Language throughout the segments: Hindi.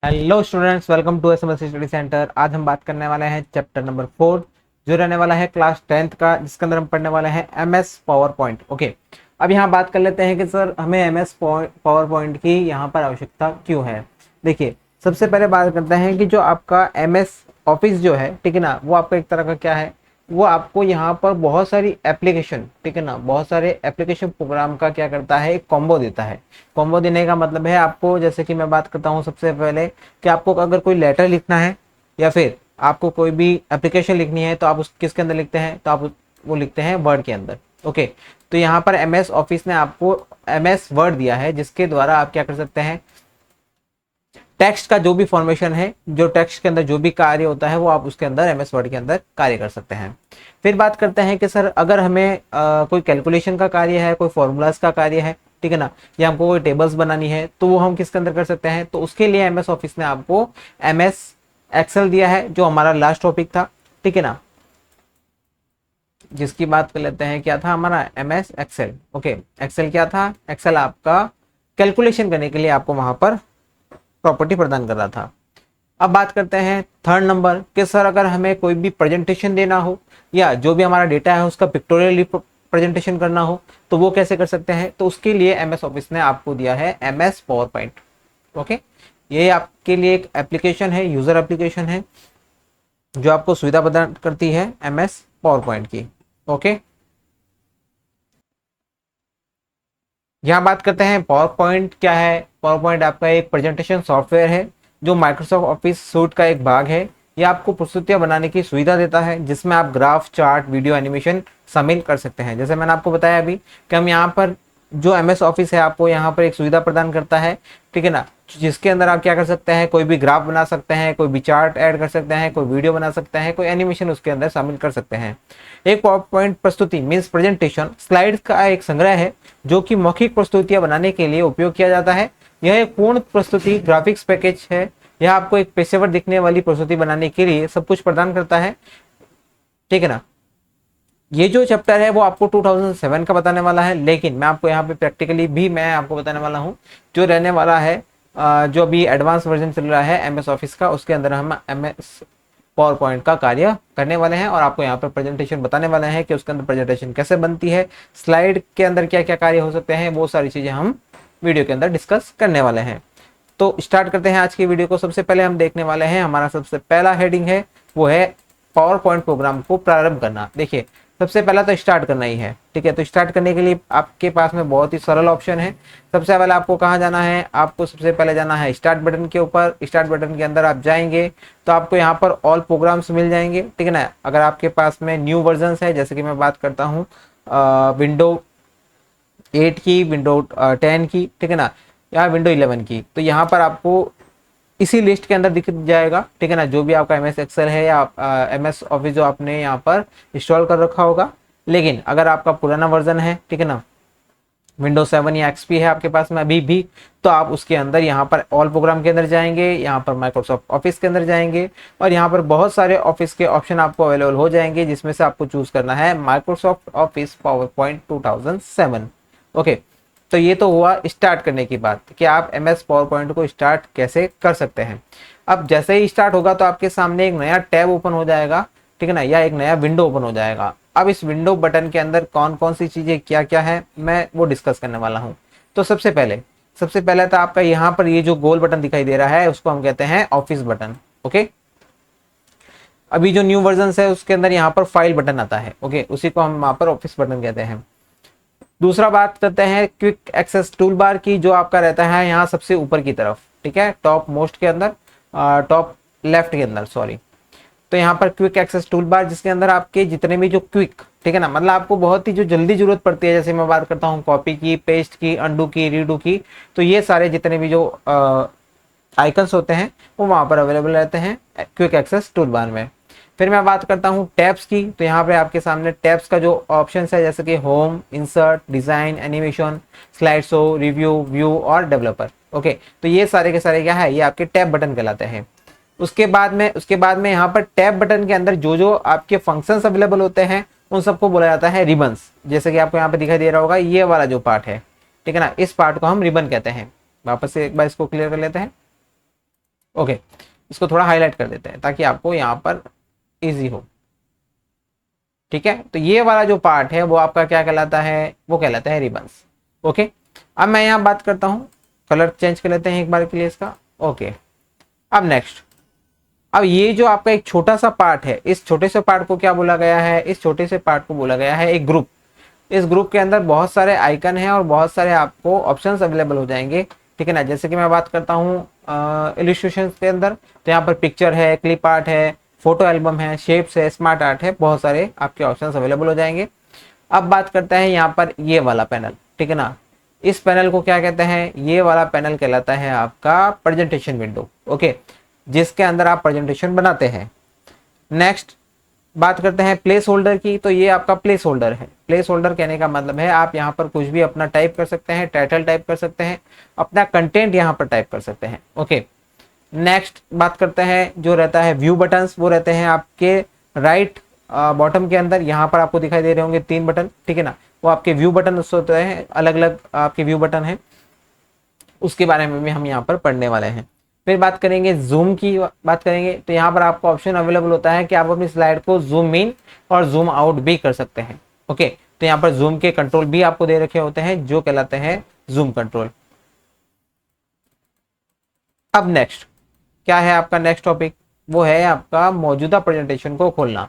Hello students, welcome to SMS study centre. आज हम बात करने वाले हैं चैप्टर नंबर 4 जो रहने वाला है क्लास 10th का, जिसके अंदर हम पढ़ने वाले हैं एमएस पावर पॉइंट। ओके, अब यहाँ बात कर लेते हैं कि सर हमें एमएस पावर पॉइंट की यहाँ पर आवश्यकता क्यों है। देखिए, सबसे पहले बात करते हैं कि जो आपका एमएस ऑफिस जो है, ठीक है ना, वो आपका एक तरह का क्या है, वो आपको यहाँ पर बहुत सारी एप्लीकेशन, ठीक है ना, बहुत सारे एप्लीकेशन प्रोग्राम का क्या करता है, एक कॉम्बो देता है। कॉम्बो देने का मतलब है आपको, जैसे कि मैं बात करता हूँ सबसे पहले कि आपको अगर कोई लेटर लिखना है या फिर आपको कोई भी एप्लीकेशन लिखनी है तो आप उस किसके अंदर लिखते हैं, तो आप वो लिखते हैं वर्ड के अंदर। ओके, तो यहाँ पर एमएस ऑफिस ने आपको एमएस वर्ड दिया है, जिसके द्वारा आप क्या कर सकते हैं, टेक्स्ट का जो भी फॉर्मेशन है, जो टेक्स्ट के अंदर जो भी कार्य होता है, वो आप उसके अंदर एमएस वर्ड के अंदर कार्य कर सकते हैं। फिर बात करते हैं कि सर अगर हमें कोई कैलकुलेशन का कार्य है, कोई फॉर्मूलाज का कार्य है, ठीक है ना, या हमको कोई टेबल्स बनानी है, तो वो हम किसके अंदर कर सकते हैं, तो उसके लिए एमएस ऑफिस ने आपको एमएस एक्सेल दिया है, जो हमारा लास्ट टॉपिक था, ठीक है ना, जिसकी बात कर लेते हैं। क्या था हमारा एमएस एक्सेल। ओके, एक्सेल क्या था, एक्सेल आपका कैलकुलेशन करने के लिए आपको वहां पर प्रॉपर्टी प्रदान कर रहा था। अब बात करते हैं थर्ड नंबर कि सर अगर हमें कोई भी प्रेजेंटेशन देना हो या जो भी हमारा डेटा है उसका पिक्टोरियली प्रेजेंटेशन करना हो, तो वो कैसे कर सकते हैं, तो उसके लिए एमएस ऑफिस ने आपको दिया है एमएस पावर पॉइंट। ओके, ये आपके लिए एक एप्लीकेशन है, यूजर एप्लीकेशन है, जो आपको सुविधा प्रदान करती है एमएस पावर पॉइंट की। ओके, यहाँ बात करते हैं पावर पॉइंट क्या है। पावर पॉइंट आपका एक प्रेजेंटेशन सॉफ्टवेयर है, जो माइक्रोसॉफ्ट ऑफिस सूट का एक भाग है। ये आपको प्रस्तुतियां बनाने की सुविधा देता है, जिसमें आप ग्राफ, चार्ट, वीडियो, एनिमेशन शामिल कर सकते हैं। जैसे मैंने आपको बताया अभी कि हम यहाँ पर जो एमएस ऑफिस है आपको यहाँ पर एक सुविधा प्रदान करता है, ठीक है ना, जिसके अंदर आप क्या कर सकते हैं, कोई भी ग्राफ बना सकते हैं, कोई भी चार्ट ऐड कर सकते हैं, कोई वीडियो बना सकते हैं, कोई एनिमेशन उसके अंदर शामिल कर सकते हैं। एक पावर पॉइंट प्रस्तुति मीन्स प्रेजेंटेशन स्लाइड्स का एक संग्रह है, जो कि मौखिक प्रस्तुतियां बनाने के लिए उपयोग किया जाता है। यह एक पूर्ण प्रस्तुति ग्राफिक्स पैकेज है। यह आपको एक पेशेवर दिखने वाली प्रस्तुति बनाने के लिए सब कुछ प्रदान करता है, ठीक है ना। ये जो चैप्टर है वो आपको 2007 का बताने वाला है, लेकिन मैं आपको यहाँ पे प्रैक्टिकली भी मैं आपको बताने वाला हूँ जो रहने वाला है, जो अभी एडवांस वर्जन चल रहा है एमएस ऑफिस का, उसके अंदर हम एमएस पावर पॉइंट का कार्य करने वाले हैं और आपको यहाँ पर प्रेजेंटेशन बताने वाले हैं कि उसके अंदर प्रेजेंटेशन कैसे बनती है, स्लाइड के अंदर क्या क्या कार्य हो सकते हैं, वो सारी चीज़ें हम वीडियो के अंदर डिस्कस करने वाले हैं। तो स्टार्ट करते हैं आज की वीडियो को। सबसे पहले हम देखने वाले हैं, हमारा सबसे पहला हेडिंग है वो है पावर पॉइंट प्रोग्राम को प्रारंभ करना। देखिए, सबसे पहला तो स्टार्ट करना ही है, ठीक है। तो स्टार्ट करने के लिए आपके पास में बहुत ही सरल ऑप्शन है। सबसे पहले आपको कहाँ जाना है, आपको सबसे पहले जाना है स्टार्ट बटन के ऊपर। स्टार्ट बटन के अंदर आप जाएंगे तो आपको यहाँ पर ऑल प्रोग्राम्स मिल जाएंगे, ठीक है ना। अगर आपके पास में न्यू वर्जन है, जैसे कि मैं बात करता हूँ विंडो 8 की, विंडो 10 की, ठीक है ना, या विंडो 11 की, तो यहाँ पर आपको इसी लिस्ट के अंदर दिख जाएगा, ठीक है ना, जो भी आपका एमएस एक्सेल है या एमएस ऑफिस जो आपने यहाँ पर इंस्टॉल कर रखा होगा। लेकिन अगर आपका पुराना वर्जन है, ठीक है ना, विंडोज 7 या एक्सपी है आपके पास में अभी भी, तो आप उसके अंदर यहाँ पर ऑल प्रोग्राम के अंदर जाएंगे, यहाँ पर माइक्रोसॉफ्ट ऑफिस के अंदर जाएंगे और यहाँ पर बहुत सारे ऑफिस के ऑप्शन आपको अवेलेबल हो जाएंगे, जिसमें से आपको चूज करना है Microsoft office power point 2007। Okay, तो ये तो हुआ स्टार्ट करने की बात कि आप एम एस पावर पॉइंट को स्टार्ट कैसे कर सकते हैं। अब जैसे ही स्टार्ट होगा तो आपके सामने एक नया टैब ओपन हो जाएगा, ठीक है ना, या एक नया विंडो ओपन हो जाएगा। अब इस विंडो बटन के अंदर कौन कौन सी चीज़ें क्या क्या है, मैं वो डिस्कस करने वाला हूँ। तो सबसे पहले तो आपका यहाँ पर ये जो गोल बटन दिखाई दे रहा है उसको हम कहते हैं ऑफिस बटन। ओके, अभी जो न्यू वर्जन है उसके अंदर यहाँ पर फाइल बटन आता है। ओके, उसी को हम वहाँ पर ऑफिस बटन कहते हैं। दूसरा बात करते हैं क्विक एक्सेस टूल बार की, जो आपका रहता है यहाँ सबसे ऊपर की तरफ, ठीक है, टॉप मोस्ट के अंदर, टॉप लेफ्ट के अंदर, सॉरी। तो यहाँ पर क्विक एक्सेस टूल बार, जिसके अंदर आपके जितने भी जो क्विक, ठीक है ना, मतलब आपको बहुत ही जो जल्दी जरूरत पड़ती है, जैसे मैं बात करता हूँ कॉपी की, पेस्ट की, अंडू की, रीडू की, तो ये सारे जितने भी जो आइकन्स होते हैं वो वहाँ पर अवेलेबल रहते हैं क्विक एक्सेस टूल बार में। फिर मैं बात करता हूँ टैब्स की, तो यहाँ पे आपके सामने टैब्स का जो ऑप्शन है, जैसे कि home, insert, design, animation, slide show, review, view और डेवलपर। ओके, तो ये सारे के सारे क्या है, ये आपके टैब बटन कहलाते हैं। उसके बाद में यहाँ पर टैब बटन के अंदर जो जो आपके फंक्शंस अवेलेबल होते हैं उन सबको बोला जाता है रिबन्स। जैसे कि आपको यहाँ पे दिखाई दे रहा होगा ये वाला जो पार्ट है, ठीक है ना, इस पार्ट को हम रिबन कहते हैं। वापस से एक बार इसको क्लियर कर लेते हैं। ओके, इसको थोड़ा हाईलाइट कर देते हैं ताकि आपको यहाँ पर इजी हो। ठीक है, तो ये वाला जो पार्ट है वो आपका क्या कहलाता है, वो कहलाता है रिबन्स। ओके, अब मैं यहाँ बात करता हूँ, कलर चेंज कर लेते हैं एक बार के लिए इसका। ओके, अब नेक्स्ट, अब ये जो आपका एक छोटा सा पार्ट है, इस छोटे से पार्ट को क्या बोला गया है, इस छोटे से पार्ट को बोला गया है एक ग्रुप। इस ग्रुप के अंदर बहुत सारे आइकन हैं और बहुत सारे आपको ऑप्शंस अवेलेबल हो जाएंगे। ठीक है ना, जैसे कि मैं बात करता हूँ इलिस्ट्रेशन के अंदर, तो यहाँ पर पिक्चर है, क्लिप आर्ट है, फोटो एल्बम है, शेप्स है, स्मार्ट आर्ट है, बहुत सारे आपके ऑप्शंस अवेलेबल हो जाएंगे। अब बात करते हैं यहाँ पर ये वाला पैनल। ठीक है ना, इस पैनल को क्या कहते हैं, ये वाला पैनल कहलाता है आपका प्रेजेंटेशन विंडो। ओके, जिसके अंदर आप प्रेजेंटेशन बनाते हैं। नेक्स्ट बात करते हैं प्लेस होल्डर की, तो ये आपका प्लेस होल्डर है। प्लेस होल्डर कहने का मतलब है आप यहाँ पर कुछ भी अपना टाइप कर सकते हैं, टाइटल टाइप कर सकते हैं, अपना कंटेंट यहाँ पर टाइप कर सकते हैं। ओके, नेक्स्ट बात करते हैं जो रहता है व्यू बटन्स, वो रहते हैं आपके राइट बॉटम के अंदर। यहाँ पर आपको दिखाई दे रहे होंगे 3 बटन। ठीक है ना, वो आपके व्यू बटन होते हैं, अलग अलग आपके व्यू बटन हैं, उसके बारे में भी हम यहाँ पर पढ़ने वाले हैं। फिर बात करेंगे जूम की, बात करेंगे तो यहाँ पर आपको ऑप्शन अवेलेबल होता है कि आप अपनी स्लाइड को जूम इन और जूम आउट भी कर सकते हैं। ओके, तो यहाँ पर जूम के कंट्रोल भी आपको दे रखे होते हैं जो कहलाते हैं जूम कंट्रोल। अब नेक्स्ट क्या है आपका नेक्स्ट टॉपिक, वो है आपका मौजूदा प्रेजेंटेशन को खोलना।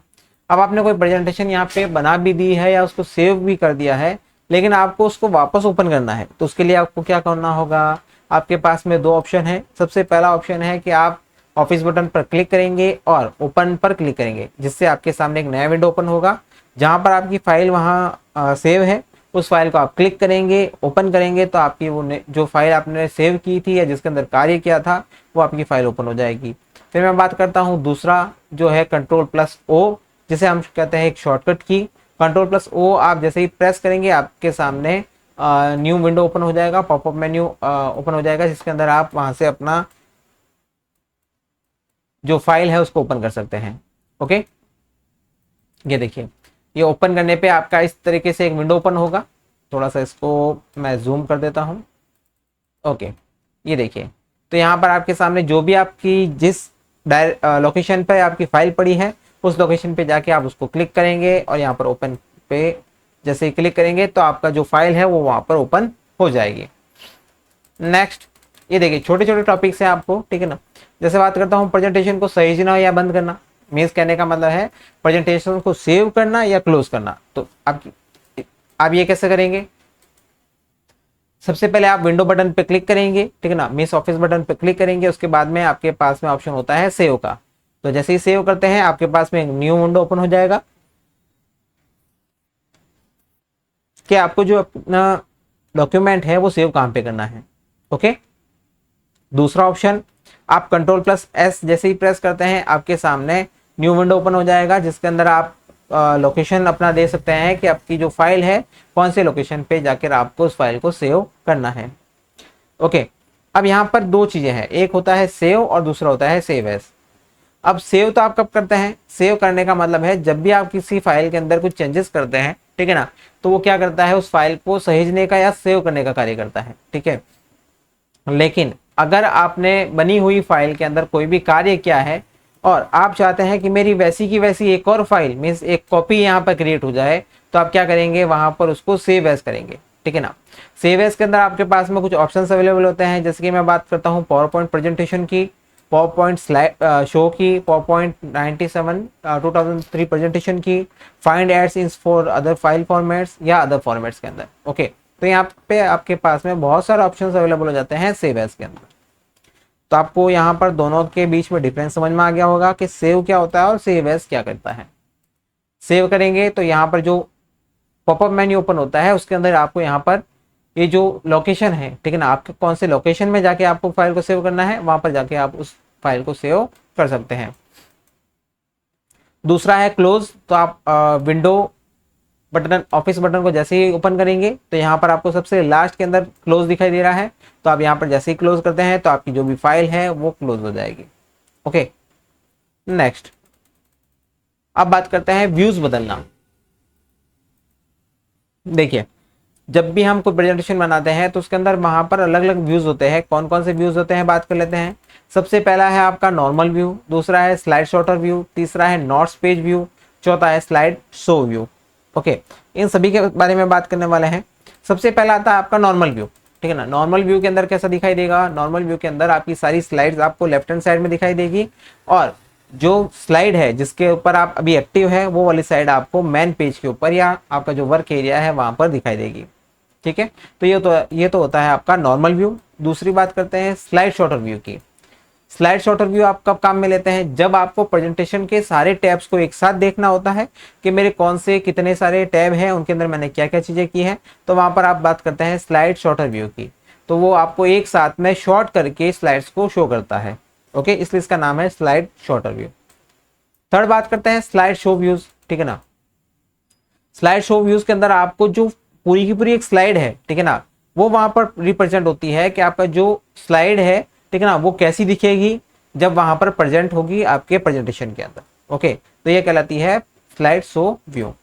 अब आपने कोई प्रेजेंटेशन यहाँ पे बना भी दी है या उसको सेव भी कर दिया है, लेकिन आपको उसको वापस ओपन करना है, तो उसके लिए आपको क्या करना होगा, आपके पास में 2 ऑप्शन है। सबसे पहला ऑप्शन है कि आप ऑफिस बटन पर क्लिक करेंगे और ओपन पर क्लिक करेंगे, जिससे आपके सामने एक नया विंडो ओपन होगा जहां पर आपकी फाइल वहां सेव है। उस फाइल को आप क्लिक करेंगे, ओपन करेंगे, तो आपकी वो जो फाइल आपने सेव की थी या जिसके अंदर कार्य किया था वो आपकी फाइल ओपन हो जाएगी। फिर मैं बात करता हूँ दूसरा जो है कंट्रोल+O, जिसे हम कहते हैं एक शॉर्टकट की। कंट्रोल+O आप जैसे ही प्रेस करेंगे आपके सामने न्यू विंडो ओपन हो जाएगा, पॉपअप मेन्यू ओपन हो जाएगा, जिसके अंदर आप वहां से अपना जो फाइल है उसको ओपन कर सकते हैं। ओके, ये देखिए, ये ओपन करने पे आपका इस तरीके से एक विंडो ओपन होगा। थोड़ा सा इसको मैं जूम कर देता हूँ। ओके, ये देखिए, तो यहाँ पर आपके सामने जो भी आपकी जिस लोकेशन पे आपकी फाइल पड़ी है उस लोकेशन पे जाके आप उसको क्लिक करेंगे और यहाँ पर ओपन पे जैसे ही क्लिक करेंगे तो आपका जो फाइल है वो वहाँ पर ओपन हो जाएगी। नेक्स्ट, ये देखिए छोटे छोटे टॉपिक्स हैं आपको। ठीक है ना, जैसे बात करता हूँ प्रेजेंटेशन को सहेजना या बंद करना। मीन्स कहने का मतलब है प्रेजेंटेशन को सेव करना या क्लोज करना। तो आप ये कैसे करेंगे, सबसे पहले आप विंडो बटन पे क्लिक करेंगे। ठीक है ना, मिस ऑफिस बटन पे क्लिक करेंगे, उसके बाद में आपके पास में ऑप्शन होता है सेव का। तो जैसे ही सेव करते हैं आपके पास में एक न्यू विंडो ओपन हो जाएगा कि आपको जो अपना डॉक्यूमेंट है वो सेव कहाँ पे करना है। ओके, दूसरा ऑप्शन, आप कंट्रोल+S जैसे ही प्रेस करते हैं आपके सामने न्यू विंडो ओपन हो जाएगा, जिसके अंदर आप लोकेशन अपना दे सकते हैं कि आपकी जो फाइल है कौन से लोकेशन पे जाकर आपको उस फाइल को सेव करना है। ओके, अब यहाँ पर 2 चीजें हैं, एक होता है सेव और दूसरा होता है सेव एज। अब सेव तो आप कब करते हैं, सेव करने का मतलब है जब भी आप किसी फाइल के अंदर कुछ चेंजेस करते हैं, ठीक है ना, तो वो क्या करता है उस फाइल को सहेजने का या सेव करने का कार्य करता है। ठीक है, लेकिन अगर आपने बनी हुई फाइल के अंदर कोई भी कार्य किया है और आप चाहते हैं कि मेरी वैसी की वैसी एक और फाइल मीन्स एक कॉपी यहाँ पर क्रिएट हो जाए, तो आप क्या करेंगे वहां पर उसको सेव एज करेंगे। ठीक है ना, सेव एज के अंदर आपके पास में कुछ ऑप्शंस अवेलेबल होते हैं, जैसे कि मैं बात करता हूँ पावर पॉइंट प्रेजेंटेशन की, पावर पॉइंट स्लाइड शो की, पावर पॉइंट 97 2003 प्रेजेंटेशन की, find adds in for other file formats या अदर फॉर्मेट्स के अंदर। ओके, तो यहाँ पे आपके पास में बहुत सारे ऑप्शंस अवेलेबल हो जाते हैं सेव एज के अंदर। तो आपको यहाँ पर दोनों के बीच में डिफरेंस समझ में आ गया होगा कि सेव क्या होता है और सेव एज क्या करता है। सेव करेंगे तो यहाँ पर जो पॉपअप मेन्यू ओपन होता है उसके अंदर आपको यहाँ पर ये जो लोकेशन है, ठीक है ना, आपके कौन से लोकेशन में जाके आपको फाइल को सेव करना है वहां पर जाके आप उस फाइल को सेव कर सकते हैं। दूसरा है क्लोज, तो आप विंडो बटन ऑफिस बटन को जैसे ही ओपन करेंगे तो यहाँ पर आपको सबसे लास्ट के अंदर क्लोज दिखाई दे रहा है, तो आप यहाँ पर जैसे ही क्लोज करते हैं तो आपकी जो भी फाइल है वो क्लोज हो जाएगी। ओके, नेक्स्ट अब बात करते हैं व्यूज बदलना। देखिए जब भी हम कोई प्रेजेंटेशन बनाते हैं तो उसके अंदर वहाँ पर अलग अलग व्यूज़ होते हैं। कौन कौन से व्यूज़ होते हैं बात कर लेते हैं। सबसे पहला है आपका नॉर्मल व्यू, दूसरा है स्लाइड शॉर्टर व्यू, तीसरा है नोट्स पेज व्यू, चौथा है स्लाइड शो व्यू। ओके, इन सभी के बारे में बात करने वाले हैं। सबसे पहला आता है आपका नॉर्मल व्यू, ठीक है ना। नॉर्मल व्यू के अंदर कैसा दिखाई देगा, नॉर्मल व्यू के अंदर आपकी सारी स्लाइड्स आपको लेफ्ट हैंड साइड में दिखाई देगी, और जो स्लाइड है जिसके ऊपर आप अभी एक्टिव है वो वाली साइड आपको मेन पेज के ऊपर या आपका जो वर्क एरिया है वहां पर दिखाई देगी, ठीक है। तो ये तो होता है आपका नॉर्मल व्यू। दूसरी बात करते हैं स्लाइड शॉर्टर व्यू की। स्लाइड शॉर्टर व्यू आप कब काम में लेते हैं, जब आपको प्रेजेंटेशन के सारे टैब्स को एक साथ देखना होता है कि मेरे कौन से कितने सारे टैब हैं, उनके अंदर मैंने क्या क्या चीज़ें की हैं, तो वहां पर आप बात करते हैं स्लाइड शॉर्टर व्यू की। तो वो आपको एक साथ में शॉर्ट करके स्लाइड्स को शो करता है। ओके, इसलिए इसका नाम है स्लाइड शॉर्टर व्यू। थर्ड बात करते हैं स्लाइड शो व्यूज, ठीक है ना। स्लाइड शो व्यूज के अंदर आपको जो पूरी की पूरी एक स्लाइड है, ठीक है ना, वो वहां पर रिप्रेजेंट होती है कि आपका जो स्लाइड है, ठीक है ना, वो कैसी दिखेगी जब वहां पर प्रेजेंट होगी आपके प्रेजेंटेशन के अंदर। ओके, तो ये कहलाती है स्लाइड शो व्यू।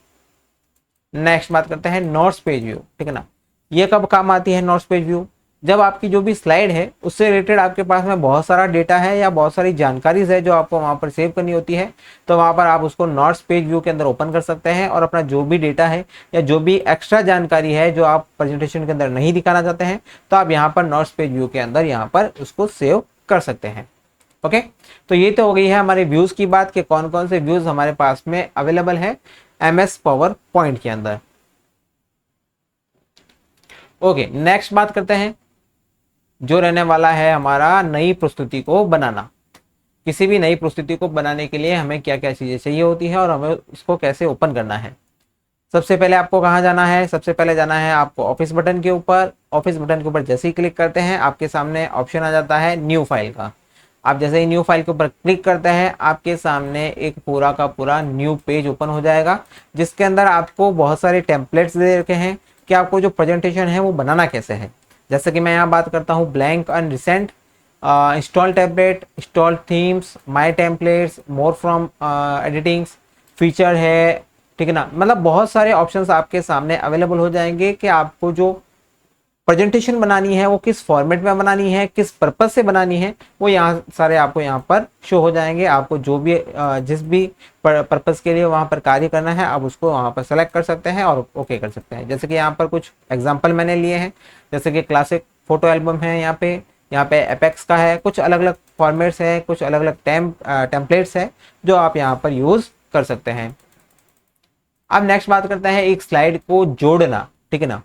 नेक्स्ट बात करते हैं नोट्स पेज व्यू, ठीक है ना। ये कब काम आती है नोट्स पेज व्यू, जब आपकी जो भी स्लाइड है उससे रिलेटेड आपके पास में बहुत सारा डेटा है या बहुत सारी जानकारीज है जो आपको वहां पर सेव करनी होती है, तो वहां पर आप उसको नोट्स पेज व्यू के अंदर ओपन कर सकते हैं और अपना जो भी डेटा है या जो भी एक्स्ट्रा जानकारी है जो आप प्रेजेंटेशन के अंदर नहीं दिखाना चाहते हैं, तो आप यहाँ पर नोट्स पेज व्यू के अंदर यहाँ पर उसको सेव कर सकते हैं। ओके, तो ये तो हो गई है हमारे व्यूज की बात कि कौन कौन से व्यूज हमारे पास में अवेलेबल है MS पावर पॉइंट के अंदर। ओके, नेक्स्ट बात करते हैं जो रहने वाला है हमारा नई प्रस्तुति को बनाना। किसी भी नई प्रस्तुति को बनाने के लिए हमें क्या क्या चीजें चाहिए होती है और हमें उसको कैसे ओपन करना है। सबसे पहले आपको कहाँ जाना है, सबसे पहले जाना है आपको ऑफिस बटन के ऊपर। ऑफिस बटन के ऊपर जैसे ही क्लिक करते हैं आपके सामने ऑप्शन आ जाता है न्यू फाइल का। आप जैसे ही न्यू फाइल के ऊपर क्लिक करते हैं आपके सामने एक पूरा का पूरा न्यू पेज ओपन हो जाएगा, जिसके अंदर आपको बहुत सारे टेम्पलेट्स दे रखे हैं कि आपको जो प्रेजेंटेशन है वो बनाना कैसे है। जैसे कि मैं यहाँ बात करता हूँ blank and recent, install template, install themes, my templates, more from editings, feature है, ठीक है ना। मतलब बहुत सारे ऑप्शंस आपके सामने अवेलेबल हो जाएंगे कि आपको जो प्रेजेंटेशन बनानी है वो किस फॉर्मेट में बनानी है, किस पर्पज से बनानी है, वो यहाँ सारे आपको यहाँ पर शो हो जाएंगे। आपको जो भी जिस भी पर्पज के लिए वहाँ पर कार्य करना है आप उसको वहाँ पर सेलेक्ट कर सकते हैं और ओके कर सकते हैं। जैसे कि यहाँ पर कुछ एग्जांपल मैंने लिए हैं, जैसे कि क्लासिक फोटो एल्बम है, यहाँ पे एपेक्स का है, कुछ अलग अलग फॉर्मेट्स हैं, कुछ अलग अलग टेम्पलेट्स हैं जो आप यहाँ पर यूज कर सकते हैं। अब नेक्स्ट बात करते हैं एक स्लाइड को जोड़ना, ठीक है ना।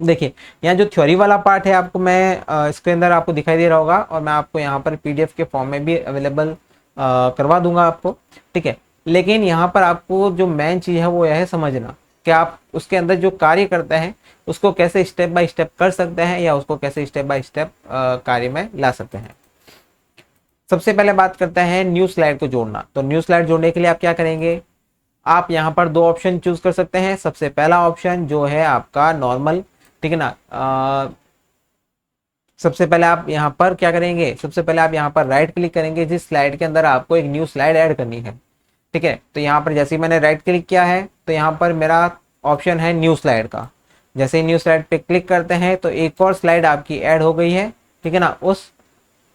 देखिए यहाँ जो थ्योरी वाला पार्ट है आपको मैं इसके अंदर आपको दिखाई दे रहा होगा और मैं आपको यहाँ पर PDF के फॉर्म में भी अवेलेबल करवा दूंगा आपको, ठीक है। लेकिन यहाँ पर आपको जो मेन चीज़ है वो यह है समझना कि आप उसके अंदर जो कार्य करते हैं उसको कैसे स्टेप बाय स्टेप कर सकते हैं या उसको कैसे स्टेप बाय स्टेप कार्य में ला सकते हैं। सबसे पहले बात करते हैं न्यू स्लाइड को जोड़ना। तो न्यू स्लाइड जोड़ने के लिए आप क्या करेंगे, आप यहाँ पर दो ऑप्शन चूज कर सकते हैं। सबसे पहला ऑप्शन जो है आपका नॉर्मल, ठीक है ना। सबसे पहले आप यहाँ पर क्या करेंगे, सबसे पहले आप यहाँ पर राइट क्लिक करेंगे जिस स्लाइड के अंदर आपको एक न्यू स्लाइड ऐड करनी है, ठीक है। तो यहाँ पर जैसे ही मैंने राइट क्लिक किया है तो यहाँ पर मेरा ऑप्शन है न्यू स्लाइड का। जैसे ही न्यू स्लाइड पे क्लिक करते हैं तो एक और स्लाइड आपकी ऐड हो गई है, ठीक है ना, उस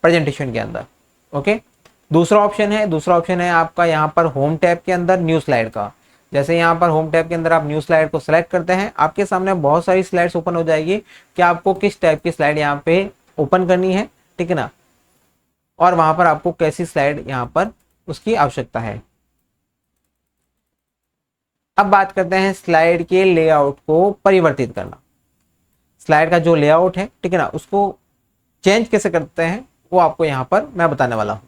प्रेजेंटेशन के अंदर। ओके, दूसरा ऑप्शन है आपका यहाँ पर होम टैब के अंदर न्यू स्लाइड का। जैसे यहाँ पर होम टैब के अंदर आप न्यू स्लाइड को सिलेक्ट करते हैं आपके सामने बहुत सारी स्लाइड्स ओपन हो जाएगी कि आपको किस टाइप की स्लाइड यहाँ पे ओपन करनी है, ठीक है ना, और वहां पर आपको कैसी स्लाइड यहाँ पर उसकी आवश्यकता है। अब बात करते हैं स्लाइड के लेआउट को परिवर्तित करना। स्लाइड का जो लेआउट है, ठीक है ना, उसको चेंज कैसे करते हैं वो आपको यहाँ पर मैं बताने वाला हूँ।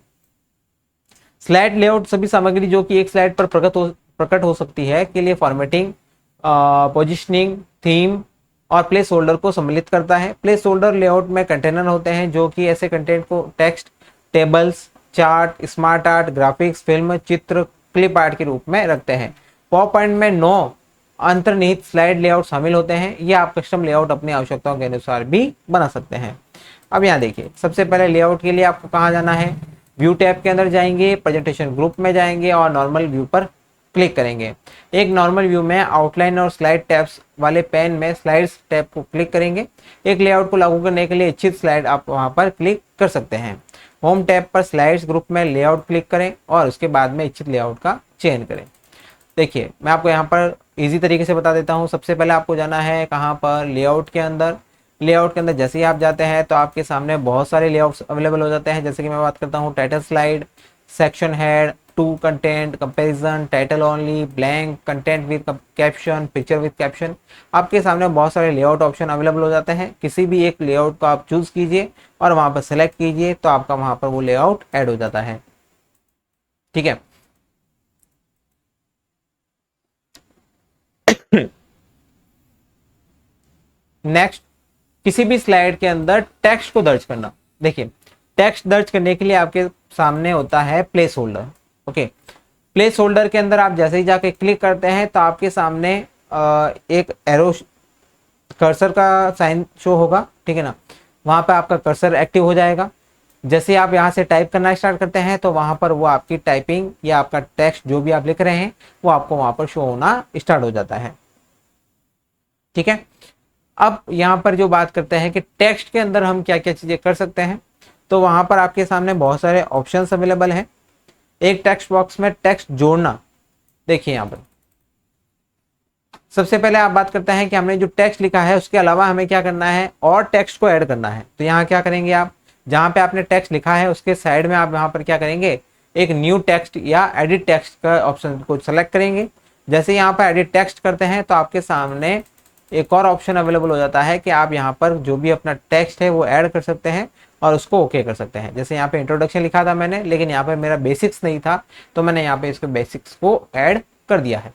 स्लाइड लेआउट सभी सामग्री जो कि एक स्लाइड पर प्रकट हो सकती है के लिए फॉर्मेटिंग, पोजिशनिंग, थीम और प्लेस होल्डर को सम्मिलित करता है। प्लेस होल्डर लेआउट में कंटेनर होते हैं जो कि ऐसे कंटेंट को text, tables, chart, smart art, graphics, film, चित्र, क्लिप आर्ट के रूप में रखते हैं। पावर पॉइंट में 9 अंतर्निहित स्लाइड लेआउट शामिल होते हैं। ये आप कस्टम लेआउट अपनी आवश्यकताओं के अनुसार भी बना सकते हैं। अब यहाँ देखिए, सबसे पहले लेआउट के लिए आपको कहाँ जाना है, व्यू टैब के अंदर जाएंगे, प्रेजेंटेशन ग्रुप में जाएंगे और नॉर्मल व्यू पर क्लिक करेंगे। एक नॉर्मल व्यू में आउटलाइन और स्लाइड टैब्स वाले पैन में स्लाइड्स टैब को क्लिक करेंगे। एक लेआउट को लागू करने के लिए इच्छित स्लाइड आप वहां पर क्लिक कर सकते हैं। होम टैब पर स्लाइड्स ग्रुप में लेआउट क्लिक करें और उसके बाद में इच्छित लेआउट का चयन करें। देखिए मैं आपको यहाँ पर इजी तरीके से बता देता हूँ। सबसे पहले आपको जाना है कहाँ पर, लेआउट के अंदर। लेआउट के अंदर जैसे ही आप जाते हैं तो आपके सामने बहुत सारे लेआउट्स अवेलेबल हो जाते हैं। जैसे कि मैं बात करता हूँ title slide, section head, two content, comparison, title only, blank, content with caption, picture with caption. आपके सामने बहुत सारे लेआउट ऑप्शन अवेलेबल हो जाते हैं। किसी भी एक लेआउट को आप चूज कीजिए और वहां पर सेलेक्ट कीजिए तो आपका वहां पर वो लेआउट ऐड हो जाता है। ठीक है। नेक्स्ट, किसी भी स्लाइड के अंदर टेक्स्ट को दर्ज करना। देखिए टेक्स्ट दर्ज करने के लिए आपके सामने होता है place holder. Okay, place holder के अंदर आप जैसे ही जाके क्लिक करते हैं तो आपके सामने एक एरो कर्सर का साइन शो होगा। ठीक है ना, वहां पे आपका कर्सर एक्टिव हो जाएगा। जैसे आप यहाँ से टाइप करना स्टार्ट करते हैं तो वहां पर वो आपकी टाइपिंग या आपका टेक्स्ट जो भी आप लिख रहे हैं वो आपको वहां पर शो होना स्टार्ट हो जाता है। ठीक है, अब यहाँ पर जो बात करते हैं कि टेक्स्ट के अंदर हम क्या क्या चीजें कर सकते हैं, तो वहां पर आपके सामने बहुत सारे ऑप्शंस अवेलेबल हैं। एक टेक्स्ट बॉक्स में टेक्स्ट जोड़ना। देखिए यहाँ पर सबसे पहले आप बात करते हैं कि हमने जो टेक्स्ट लिखा है उसके अलावा हमें क्या करना है, और टेक्स्ट को ऐड करना है। तो यहाँ क्या करेंगे आप, जहाँ पे आपने टेक्स्ट लिखा है उसके साइड में आप यहाँ पर क्या करेंगे, एक न्यू टेक्स्ट या एडिट टेक्स्ट का ऑप्शन को सेलेक्ट करेंगे। जैसे यहाँ पर एडिट टेक्स्ट करते हैं तो आपके सामने एक और ऑप्शन अवेलेबल हो जाता है कि आप यहाँ पर जो भी अपना टेक्स्ट है वो ऐड कर सकते हैं और उसको ओके कर सकते हैं। जैसे यहाँ पे इंट्रोडक्शन लिखा था मैंने, लेकिन यहाँ पे मेरा बेसिक्स नहीं था तो मैंने यहाँ पे इसके बेसिक्स को ऐड कर दिया है।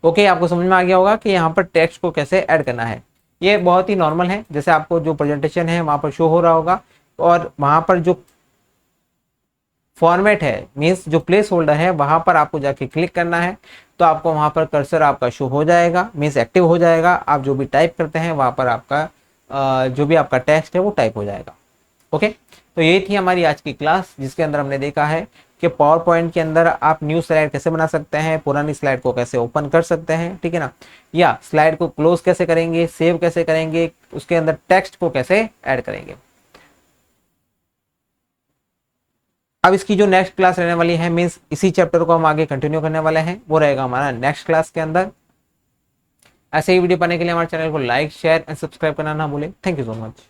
ओके, आपको समझ में आ गया होगा कि यहाँ पर टेक्स्ट को कैसे ऐड करना है। ये बहुत ही नॉर्मल है, जैसे आपको जो प्रेजेंटेशन है वहां पर शो हो रहा होगा और वहां पर जो फॉर्मेट है मीन्स जो प्लेस होल्डर है वहां पर आपको जाके क्लिक करना है तो आपको वहां पर कर्सर आपका शो हो जाएगा, मीन्स एक्टिव हो जाएगा। आप जो भी टाइप करते हैं वहां पर आपका जो भी आपका टेक्स्ट है वो टाइप हो जाएगा। ओके, तो ये थी हमारी आज की क्लास जिसके अंदर हमने देखा है कि पावर पॉइंट के अंदर आप न्यू स्लाइड कैसे बना सकते हैं, पुरानी स्लाइड को कैसे ओपन कर सकते हैं, ठीक है ना, या स्लाइड को क्लोज कैसे करेंगे, सेव कैसे करेंगे, उसके अंदर टेक्स्ट को कैसे ऐड करेंगे। अब इसकी जो नेक्स्ट क्लास रहने वाली है मीन्स इसी चैप्टर को हम आगे कंटिन्यू करने वाले हैं, वो रहेगा हमारा नेक्स्ट क्लास के अंदर। ऐसे ही वीडियो पाने के लिए हमारे चैनल को लाइक, शेयर एंड सब्सक्राइब करना ना भूलें। Thank you so much.